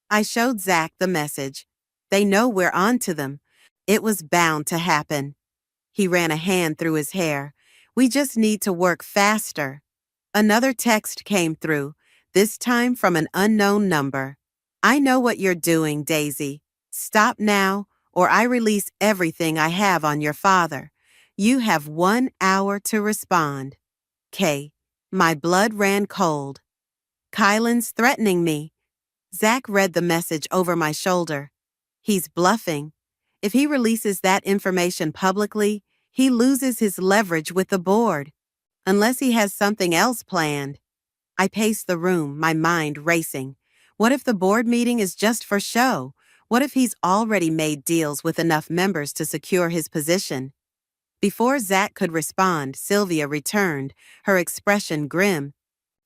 I showed Zach the message. They know we're on to them. It was bound to happen. He ran a hand through his hair. We just need to work faster. Another text came through, this time from an unknown number. I know what you're doing, Daisy. Stop now, or I release everything I have on your father. You have 1 hour to respond. K. My blood ran cold. Kylan's threatening me. Zach read the message over my shoulder. He's bluffing. If he releases that information publicly, he loses his leverage with the board. Unless he has something else planned. I paced the room, my mind racing. What if the board meeting is just for show? What if he's already made deals with enough members to secure his position? Before Zach could respond, Sylvia returned, her expression grim.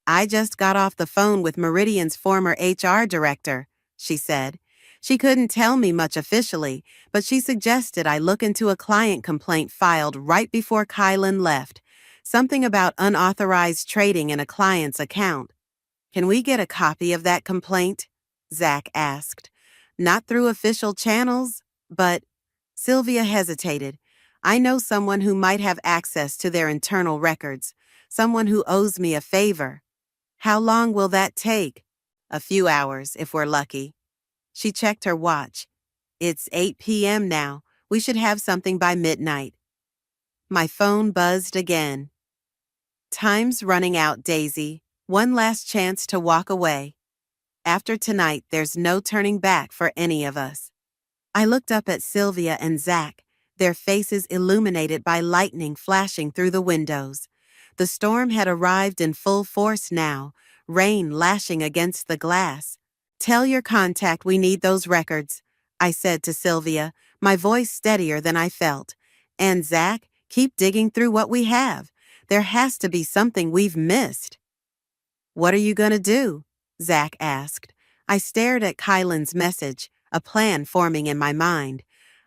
I just got off the phone with Meridian's former HR director, she said. She couldn't tell me much officially, but she suggested I look into a client complaint filed right before Kylan left. Something about unauthorized trading in a client's account. Can we get a copy of that complaint? Zach asked. Not through official channels, but... Sylvia hesitated. I know someone who might have access to their internal records, someone who owes me a favor. How long will that take? A few hours, if we're lucky. She checked her watch. It's 8 p.m. now. We should have something by midnight. My phone buzzed again. Time's running out, Daisy. One last chance to walk away. After tonight, there's no turning back for any of us. I looked up at Sylvia and Zach, their faces illuminated by lightning flashing through the windows. The storm had arrived in full force now, rain lashing against the glass. Tell your contact we need those records, I said to Sylvia, my voice steadier than I felt. And Zach, keep digging through what we have. There has to be something we've missed. What are you going to do? Zach asked. I stared at Kylan's message, a plan forming in my mind.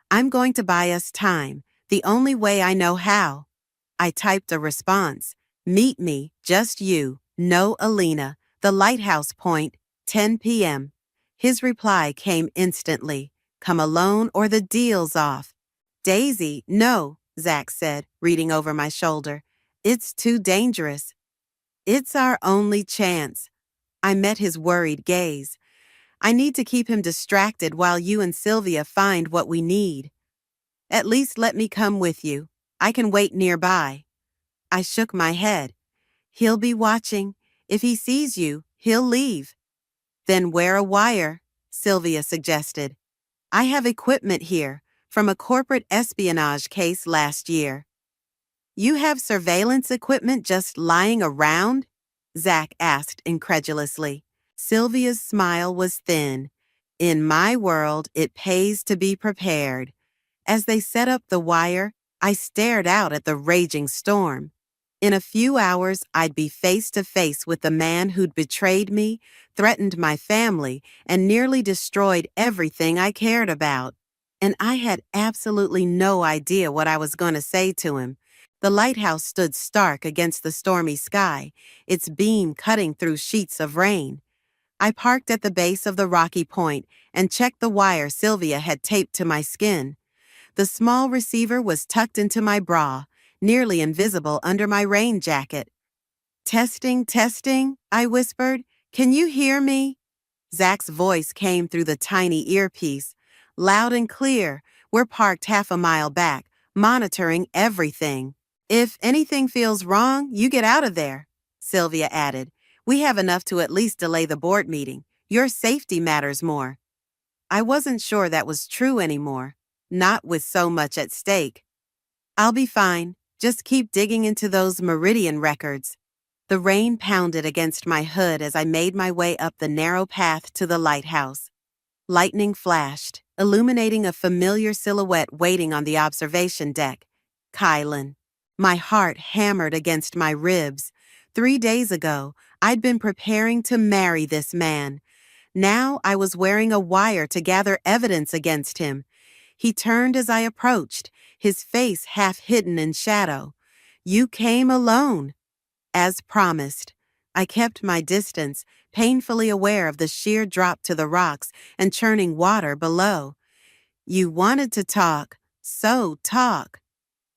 I'm going to buy us time, the only way I know how. I typed a response. Meet me, just you, no Alina, the lighthouse point, 10 p.m. His reply came instantly. Come alone or the deal's off. Daisy, no, Zach said, reading over my shoulder. It's too dangerous. It's our only chance. I met his worried gaze. I need to keep him distracted while you and Sylvia find what we need. At least let me come with you. I can wait nearby. I shook my head. He'll be watching. If he sees you, he'll leave. Then wear a wire, Sylvia suggested. I have equipment here from a corporate espionage case last year. You have surveillance equipment just lying around? Zach asked incredulously. Sylvia's smile was thin. In my world, it pays to be prepared. As they set up the wire, I stared out at the raging storm. In a few hours, I'd be face to face with the man who'd betrayed me, threatened my family, and nearly destroyed everything I cared about. And I had absolutely no idea what I was going to say to him. The lighthouse stood stark against the stormy sky, its beam cutting through sheets of rain. I parked at the base of the rocky point and checked the wire Sylvia had taped to my skin. The small receiver was tucked into my bra, nearly invisible under my rain jacket. Testing, testing, I whispered. Can you hear me? Zach's voice came through the tiny earpiece. Loud and clear, we're parked half a mile back, monitoring everything. If anything feels wrong, you get out of there, Sylvia added. We have enough to at least delay the board meeting. Your safety matters more. I wasn't sure that was true anymore, not with so much at stake. I'll be fine. Just keep digging into those Meridian records. The rain pounded against my hood as I made my way up the narrow path to the lighthouse. Lightning flashed, illuminating a familiar silhouette waiting on the observation deck. Kylan. My heart hammered against my ribs. 3 days ago, I'd been preparing to marry this man. Now I was wearing a wire to gather evidence against him. He turned as I approached, his face half hidden in shadow. You came alone. As promised, I kept my distance, painfully aware of the sheer drop to the rocks and churning water below. You wanted to talk, so talk.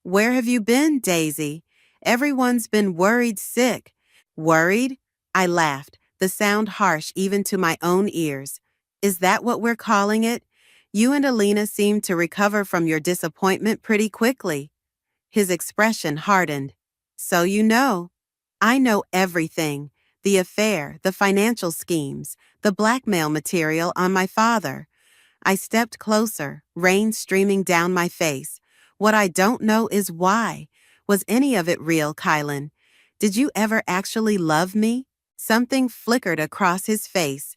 Where have you been, Daisy? Everyone's been worried sick. Worried? I laughed, the sound harsh even to my own ears. Is that what we're calling it? You and Alina seemed to recover from your disappointment pretty quickly. His expression hardened. So you know. I know everything. The affair, the financial schemes, the blackmail material on my father. I stepped closer, rain streaming down my face. What I don't know is why. Was any of it real, Kylan? Did you ever actually love me? Something flickered across his face.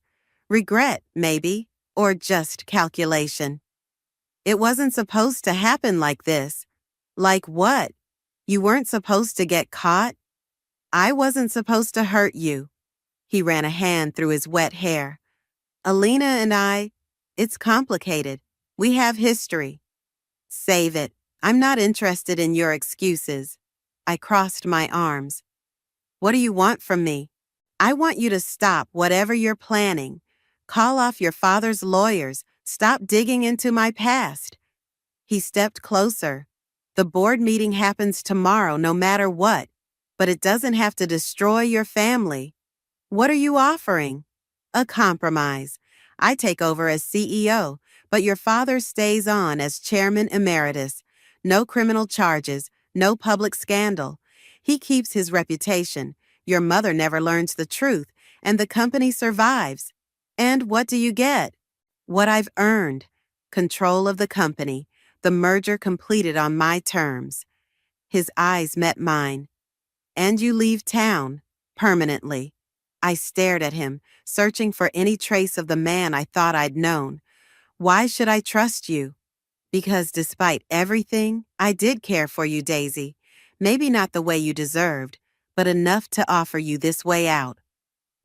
Regret, maybe, or just calculation. It wasn't supposed to happen like this. Like what? You weren't supposed to get caught? I wasn't supposed to hurt you. He ran a hand through his wet hair. Alina and I, it's complicated. We have history. Save it. I'm not interested in your excuses. I crossed my arms. What do you want from me? I want you to stop whatever you're planning. Call off your father's lawyers. Stop digging into my past. He stepped closer. The board meeting happens tomorrow no matter what, but it doesn't have to destroy your family. What are you offering? A compromise. I take over as CEO, but your father stays on as chairman emeritus. No criminal charges, no public scandal. He keeps his reputation. Your mother never learns the truth, and the company survives. And what do you get? What I've earned. Control of the company. The merger completed on my terms. His eyes met mine. And you leave town, permanently. I stared at him, searching for any trace of the man I thought I'd known. Why should I trust you? Because despite everything, I did care for you, Daisy. Maybe not the way you deserved, but enough to offer you this way out.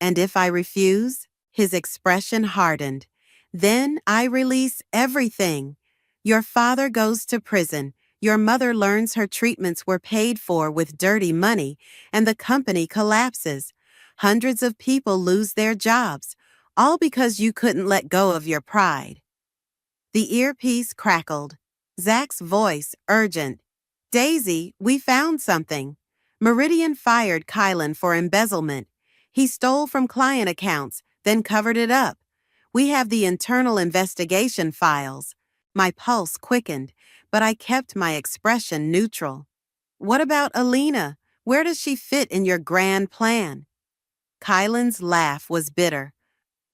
And if I refuse? His expression hardened. Then I release everything. Your father goes to prison. Your mother learns her treatments were paid for with dirty money, and the company collapses. Hundreds of people lose their jobs, all because you couldn't let go of your pride. The earpiece crackled. Zach's voice, urgent. Daisy, we found something. Meridian fired Kylan for embezzlement. He stole from client accounts, then covered it up. We have the internal investigation files. My pulse quickened, but I kept my expression neutral. What about Alina? Where does she fit in your grand plan? Kylan's laugh was bitter.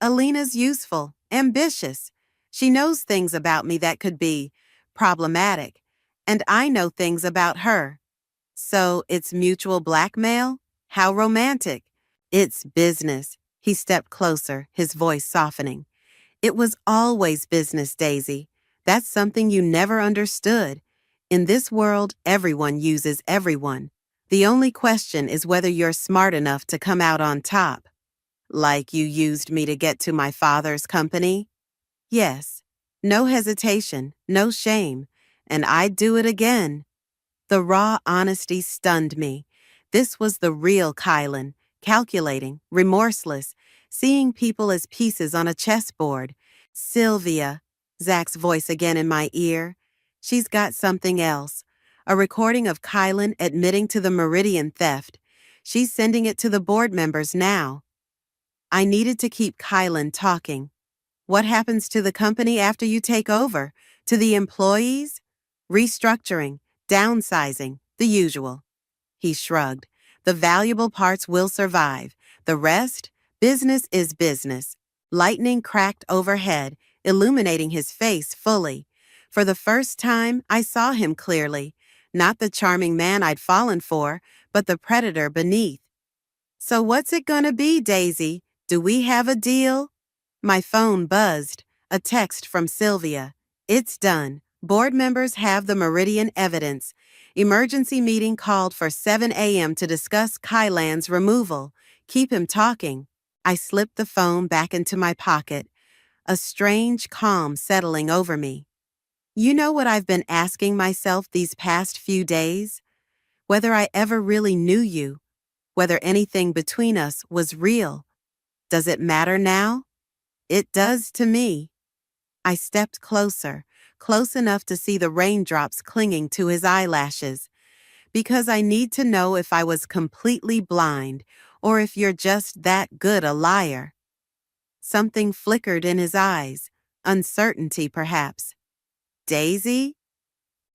Alina's useful, ambitious. She knows things about me that could be problematic, and I know things about her. So it's mutual blackmail? How romantic. It's business. He stepped closer, his voice softening. It was always business, Daisy. That's something you never understood. In this world, everyone uses everyone. The only question is whether you're smart enough to come out on top. Like you used me to get to my father's company? Yes. No hesitation, no shame. And I'd do it again. The raw honesty stunned me. This was the real Kylan, calculating, remorseless, seeing people as pieces on a chessboard. Sylvia, Zach's voice again in my ear. She's got something else. A recording of Kylan admitting to the Meridian theft. She's sending it to the board members now. I needed to keep Kylan talking. What happens to the company after you take over? To the employees? Restructuring, downsizing, the usual. He shrugged. The valuable parts will survive. The rest? Business is business. Lightning cracked overhead, illuminating his face fully. For the first time, I saw him clearly. Not the charming man I'd fallen for, but the predator beneath. So what's it gonna be, Daisy? Do we have a deal? My phone buzzed. A text from Sylvia. It's done. Board members have the Meridian evidence. Emergency meeting called for 7 a.m. to discuss Kylan's removal. Keep him talking. I slipped the phone back into my pocket, a strange calm settling over me. You know what I've been asking myself these past few days? Whether I ever really knew you, whether anything between us was real. Does it matter now? It does to me. I stepped closer, close enough to see the raindrops clinging to his eyelashes, because I need to know if I was completely blind or if you're just that good a liar. Something flickered in his eyes, uncertainty perhaps. Daisy?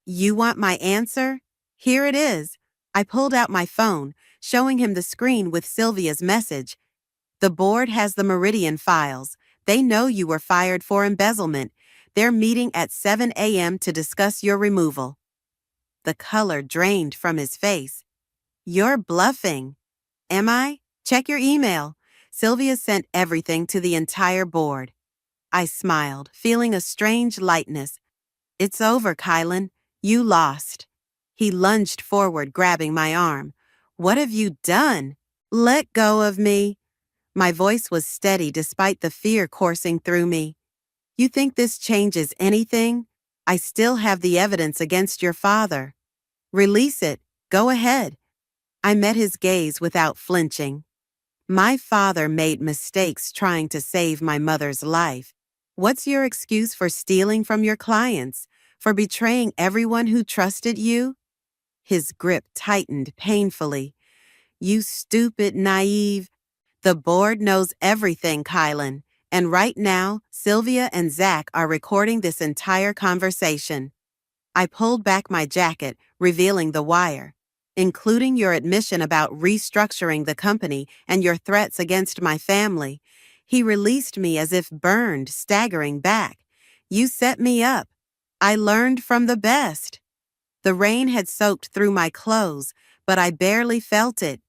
You want my answer? Here it is. I pulled out my phone, showing him the screen with Sylvia's message. The board has the Meridian files. They know you were fired for embezzlement. They're meeting at 7 a.m. to discuss your removal. The color drained from his face. You're bluffing. Am I? Check your email. Sylvia sent everything to the entire board. I smiled, feeling a strange lightness. It's over, Kylan. You lost. He lunged forward, grabbing my arm. What have you done? Let go of me. My voice was steady despite the fear coursing through me. You think this changes anything? I still have the evidence against your father. Release it. Go ahead. I met his gaze without flinching. My father made mistakes trying to save my mother's life. What's your excuse for stealing from your clients? For betraying everyone who trusted you? His grip tightened painfully. You stupid, naive. The board knows everything, Kylan. And right now, Sylvia and Zach are recording this entire conversation. I pulled back my jacket, revealing the wire, including your admission about restructuring the company and your threats against my family. He released me as if burned, staggering back. You set me up. I learned from the best. The rain had soaked through my clothes, but I barely felt it.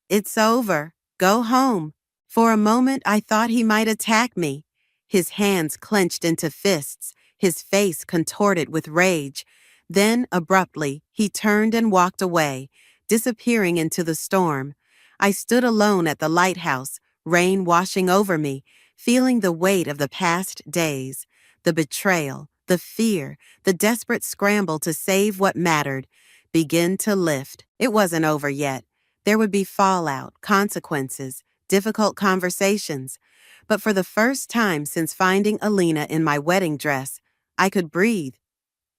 It's over. Go home. For a moment, I thought he might attack me. His hands clenched into fists, his face contorted with rage. Then, abruptly, he turned and walked away, disappearing into the storm. I stood alone at the lighthouse, rain washing over me, feeling the weight of the past days, the betrayal, the fear, the desperate scramble to save what mattered, begin to lift. It wasn't over yet. There would be fallout, consequences, difficult conversations. But for the first time since finding Alina in my wedding dress, I could breathe.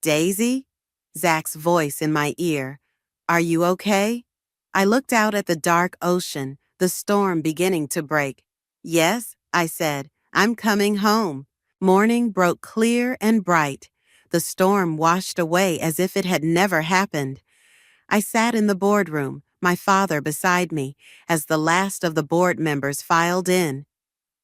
Daisy? Zach's voice in my ear. Are you okay? I looked out at the dark ocean, the storm beginning to break. Yes, I said, I'm coming home. Morning broke clear and bright. The storm washed away as if it had never happened. I sat in the boardroom, my father beside me, as the last of the board members filed in.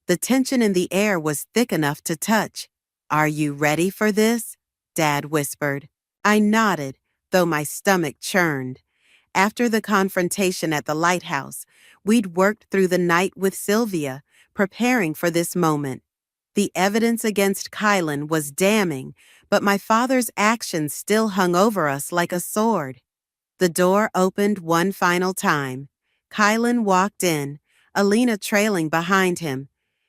The tension in the air was thick enough to touch. Are you ready for this? Dad whispered. I nodded, though my stomach churned. After the confrontation at the lighthouse, we'd worked through the night with Sylvia, preparing for this moment. The evidence against Kylan was damning, but my father's actions still hung over us like a sword. The door opened one final time. Kylan walked in, Alina trailing behind him.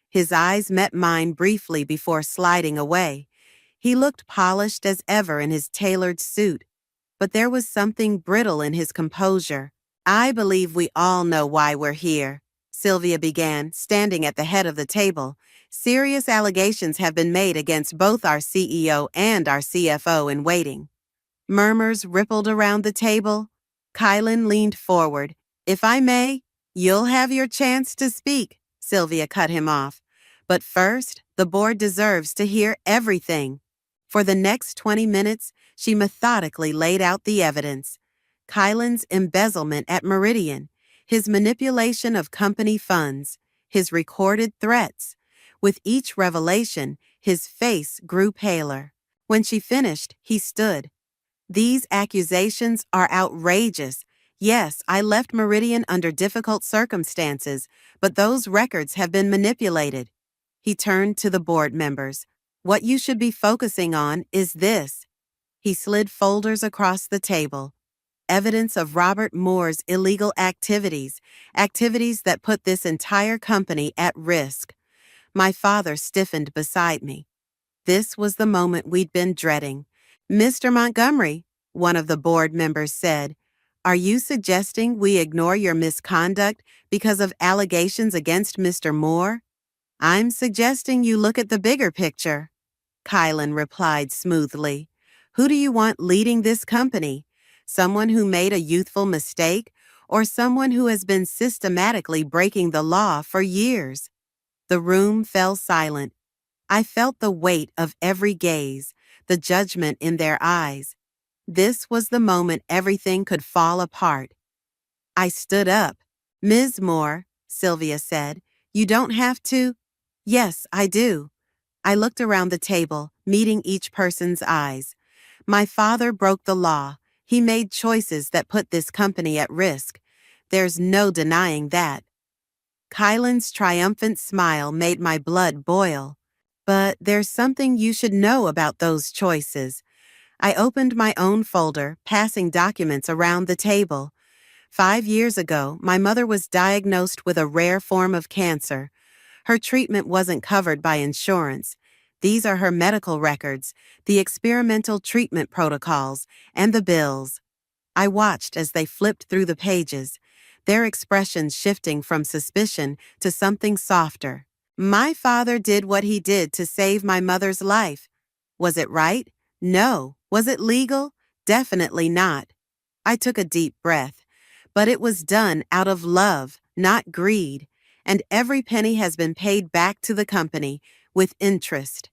His eyes met mine briefly before sliding away. He looked polished as ever in his tailored suit, but there was something brittle in his composure. I believe we all know why we're here, Sylvia began, standing at the head of the table. Serious allegations have been made against both our CEO and our CFO in waiting. Murmurs rippled around the table. Kylan leaned forward. If I may, you'll have your chance to speak, Sylvia cut him off. But first, the board deserves to hear everything. For the next 20 minutes, she methodically laid out the evidence. Kylan's embezzlement at Meridian, his manipulation of company funds, his recorded threats. With each revelation, his face grew paler. When she finished, he stood. These accusations are outrageous. Yes, I left Meridian under difficult circumstances, but those records have been manipulated. He turned to the board members. What you should be focusing on is this. He slid folders across the table. Evidence of Robert Moore's illegal activities, activities that put this entire company at risk. My father stiffened beside me. This was the moment we'd been dreading. Mr. Montgomery, one of the board members said, are you suggesting we ignore your misconduct because of allegations against Mr. Moore? I'm suggesting you look at the bigger picture. Kylan replied smoothly. Who do you want leading this company? Someone who made a youthful mistake or someone who has been systematically breaking the law for years? The room fell silent. I felt the weight of every gaze, the judgment in their eyes. This was the moment everything could fall apart. I stood up. Ms. Moore, Sylvia said, you don't have to. Yes, I do. I looked around the table, meeting each person's eyes. My father broke the law. He made choices that put this company at risk. There's no denying that. Kylan's triumphant smile made my blood boil. But there's something you should know about those choices. I opened my own folder, passing documents around the table. 5 years ago, my mother was diagnosed with a rare form of cancer. Her treatment wasn't covered by insurance. These are her medical records, the experimental treatment protocols, and the bills. I watched as they flipped through the pages, their expressions shifting from suspicion to something softer. My father did what he did to save my mother's life. Was it right? No. Was it legal? Definitely not. I took a deep breath. But it was done out of love, not greed, and every penny has been paid back to the company with interest.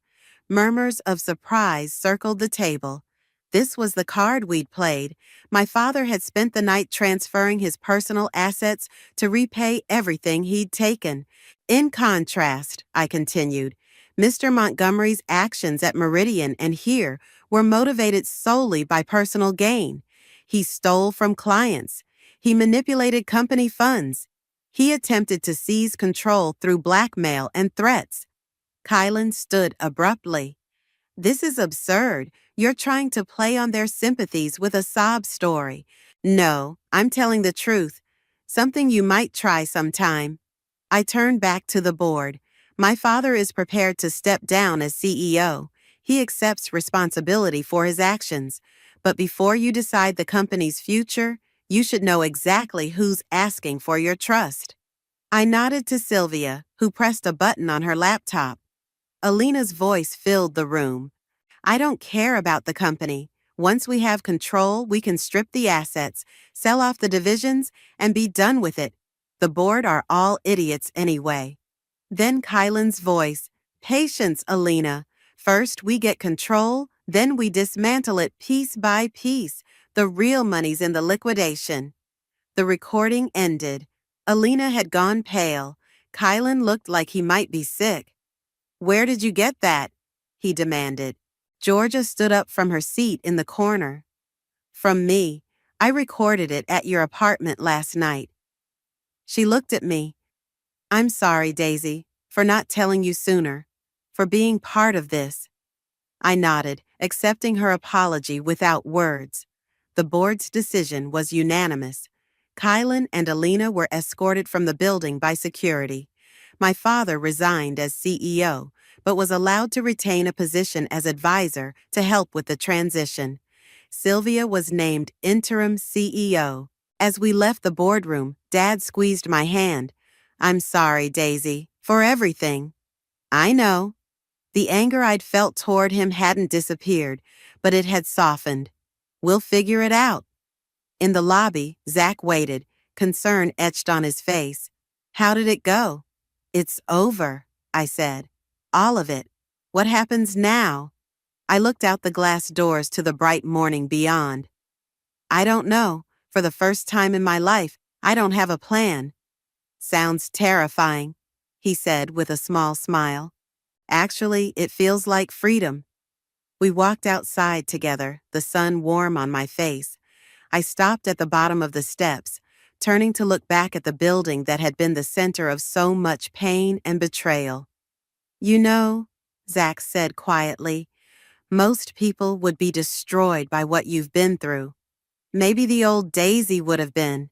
Murmurs of surprise circled the table. This was the card we'd played. My father had spent the night transferring his personal assets to repay everything he'd taken. In contrast, I continued, Mr. Montgomery's actions at Meridian and here were motivated solely by personal gain. He stole from clients. He manipulated company funds. He attempted to seize control through blackmail and threats. Kylan stood abruptly. This is absurd. You're trying to play on their sympathies with a sob story. No, I'm telling the truth. Something you might try sometime. I turned back to the board. My father is prepared to step down as CEO. He accepts responsibility for his actions. But before you decide the company's future, you should know exactly who's asking for your trust. I nodded to Sylvia, who pressed a button on her laptop. Alina's voice filled the room. I don't care about the company. Once we have control, we can strip the assets, sell off the divisions, and be done with it. The board are all idiots anyway. Then Kylan's voice, patience, Alina. First we get control, then we dismantle it piece by piece. The real money's in the liquidation. The recording ended. Alina had gone pale. Kylan looked like he might be sick. Where did you get that? He demanded. Georgia stood up from her seat in the corner. From me. I recorded it at your apartment last night. She looked at me. I'm sorry, Daisy, for not telling you sooner, for being part of this. I nodded, accepting her apology without words. The board's decision was unanimous. Kylan and Alina were escorted from the building by security. My father resigned as CEO, but was allowed to retain a position as advisor to help with the transition. Sylvia was named interim CEO. As we left the boardroom, Dad squeezed my hand. I'm sorry, Daisy, for everything. I know. The anger I'd felt toward him hadn't disappeared, but it had softened. We'll figure it out. In the lobby, Zach waited, concern etched on his face. How did it go? It's over, I said. All of it. What happens now? I looked out the glass doors to the bright morning beyond. I don't know. For the first time in my life, I don't have a plan. Sounds terrifying, he said with a small smile. Actually, it feels like freedom. We walked outside together, the sun warm on my face. I stopped at the bottom of the steps, turning to look back at the building that had been the center of so much pain and betrayal. You know, Zach said quietly, most people would be destroyed by what you've been through. Maybe the old Daisy would have been.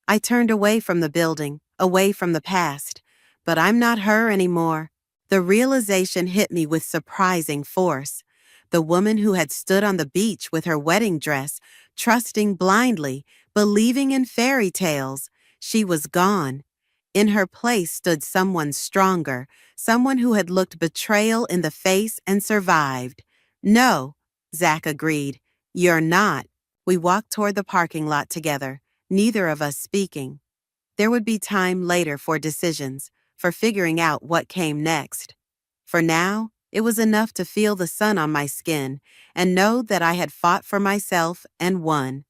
I turned away from the building, away from the past, but I'm not her anymore. The realization hit me with surprising force. The woman who had stood on the beach with her wedding dress, trusting blindly, believing in fairy tales, she was gone. In her place stood someone stronger, someone who had looked betrayal in the face and survived. No, Zach agreed. You're not. We walked toward the parking lot together, neither of us speaking. There would be time later for decisions, for figuring out what came next. For now, it was enough to feel the sun on my skin and know that I had fought for myself and won.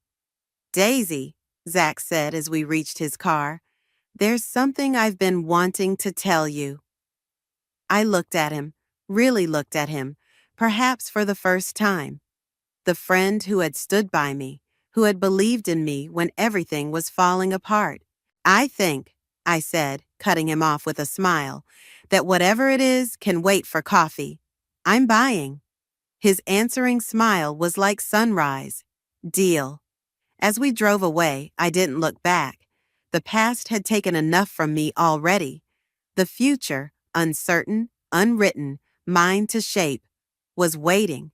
Daisy, Zach said as we reached his car, there's something I've been wanting to tell you. I looked at him, really looked at him, perhaps for the first time. The friend who had stood by me, who had believed in me when everything was falling apart. I think, I said, cutting him off with a smile, that whatever it is can wait for coffee. I'm buying. His answering smile was like sunrise. Deal. As we drove away, I didn't look back. The past had taken enough from me already. The future, uncertain, unwritten, mine to shape, was waiting.